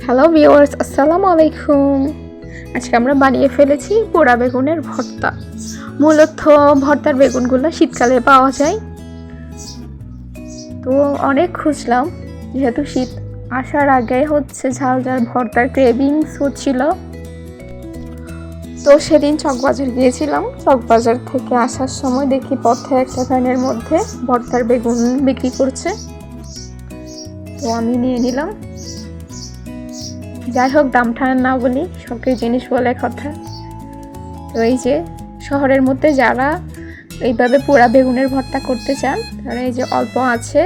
Hello viewers, আসসালামু আলাইকুম। আজকে আমরা বানিয়ে ফেলেছি পোড়া বেগুনের ভর্তা। মূলত ভর্তার বেগুনগুলো শীতকালে পাওয়া যায়, তো অনেক খুঁজলাম। যেহেতু শীত আসার আগে ঝাল ঝাল ভর্তার ক্রেভিংস হচ্ছিল, তো সেদিন চকবাজার গিয়েছিলাম। চকবাজার থেকে আসার সময় দেখি পথে একটা ভ্যানের মধ্যে ভর্তার বেগুন বিক্রি করছে, তো আমি নিয়ে নিলাম। যাই হোক, দামটা না বলি, শখের জিনিস বলে কথা। তো এই যে শহরের মধ্যে যারা এইভাবে পোড়া বেগুনের ভর্তা করতে চান, তারা এই যে অল্প আছে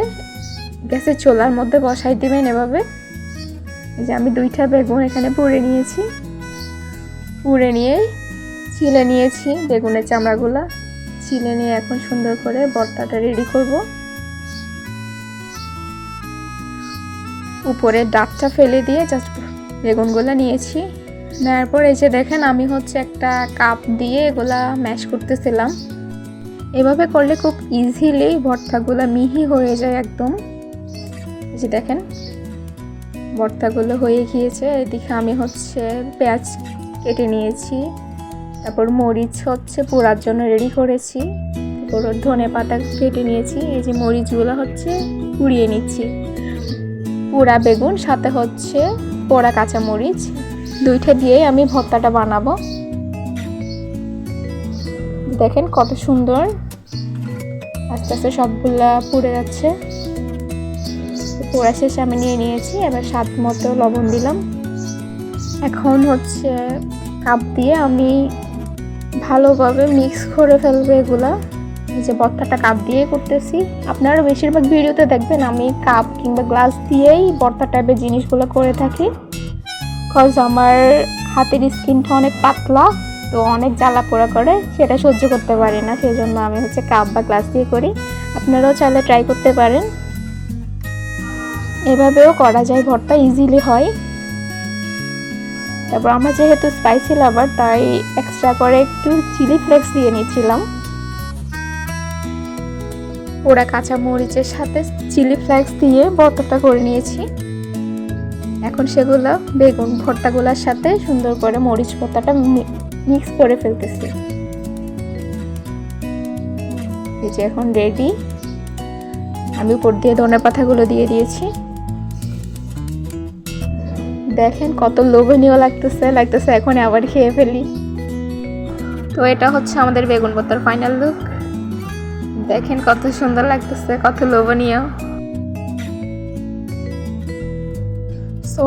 গ্যাসের চুলার মধ্যে বসাই দিবেন এভাবে। এই যে আমি 2টা বেগুন এখানে পুড়ে নিয়েছি, পুড়ে নিয়ে ছিলে নিয়েছি বেগুনের চামড়াগুলা। ছিলে নিয়ে এখন সুন্দর করে ভর্তাটা রেডি করব। উপরে ডাঁটটা ফেলে দিয়ে জাস্ট বেগুনগুলো নিয়েছি। নেওয়ার পর এই যে দেখেন, আমি একটা কাপ দিয়ে এগুলা ম্যাশ করতেছিলাম। এভাবে করলে খুব ইজিলি ভর্তাগুলো মিহি হয়ে যায় একদম। এই যে দেখেন ভর্তাগুলো হয়ে গিয়েছে। এদিকে আমি পেঁয়াজ কেটে নিয়েছি, তারপর মরিচ পোড়ার জন্য রেডি করেছি, তারপর ধনে পাতা কেটে নিয়েছি। এই যে মরিচগুলো পুড়িয়ে নিচ্ছি। পোড়া বেগুন সাথে পোড়া কাঁচা মরিচ, 2টা দিয়েই আমি ভর্তাটা বানাবো। দেখেন কত সুন্দর আস্তে আস্তে সবগুলা পুড়ে যাচ্ছে। পোড়া শেষে আমি নিয়ে নিয়েছি। এবার স্বাদ মতো লবণ দিলাম। এখন কাপ দিয়ে আমি ভালোভাবে মিক্স করে ফেলবো এগুলা। এই যে ভর্তাটা কাপ দিয়ে করতেছি। আপনারা বেশিরভাগ ভিডিওতে দেখবেন আমি কাপ কিংবা গ্লাস দিয়েই ভর্তা টাইপের জিনিসগুলো করে থাকি, বিকজ আমার হাতের স্কিনটা অনেক পাতলা, তো অনেক জ্বালা পোড়া করে, সেটা সহ্য করতে পারি না। সেই জন্য আমি কাপ বা গ্লাস দিয়ে করি। আপনারাও চাইলে ট্রাই করতে পারেন। এভাবেও করা যায়, ভর্তা ইজিলি হয়। তারপর আমরা যেহেতু স্পাইসি লাভার, তাই এক্সট্রা করে একটু চিলি ফ্লেক্স দিয়ে নিচ্ছিলাম। পোড়া কাঁচা মরিচের সাথে চিলি ফ্লেক্স দিয়ে ভর্তাটা করে নিয়েছি। এখন সেগুলো বেগুন ভর্তাগুলোর সাথে সুন্দর করে মরিচ ভর্তাটা মিক্স করে ফেলতেছি। এই যে এখন রেডি। আমি উপর দিয়ে ধনে পাতাগুলো দিয়ে দিয়েছি। দেখেন কত লোভনীয় লাগতেছে এখন আবার খেয়ে ফেলি। তো এটা আমাদের বেগুন ভর্তার ফাইনাল লুক। দেখেন কত সুন্দর লাগতেছে, কত লোভনীয়। সো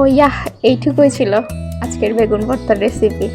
এইটুকুই ছিল আজকের বেগুন ভর্তার রেসিপি।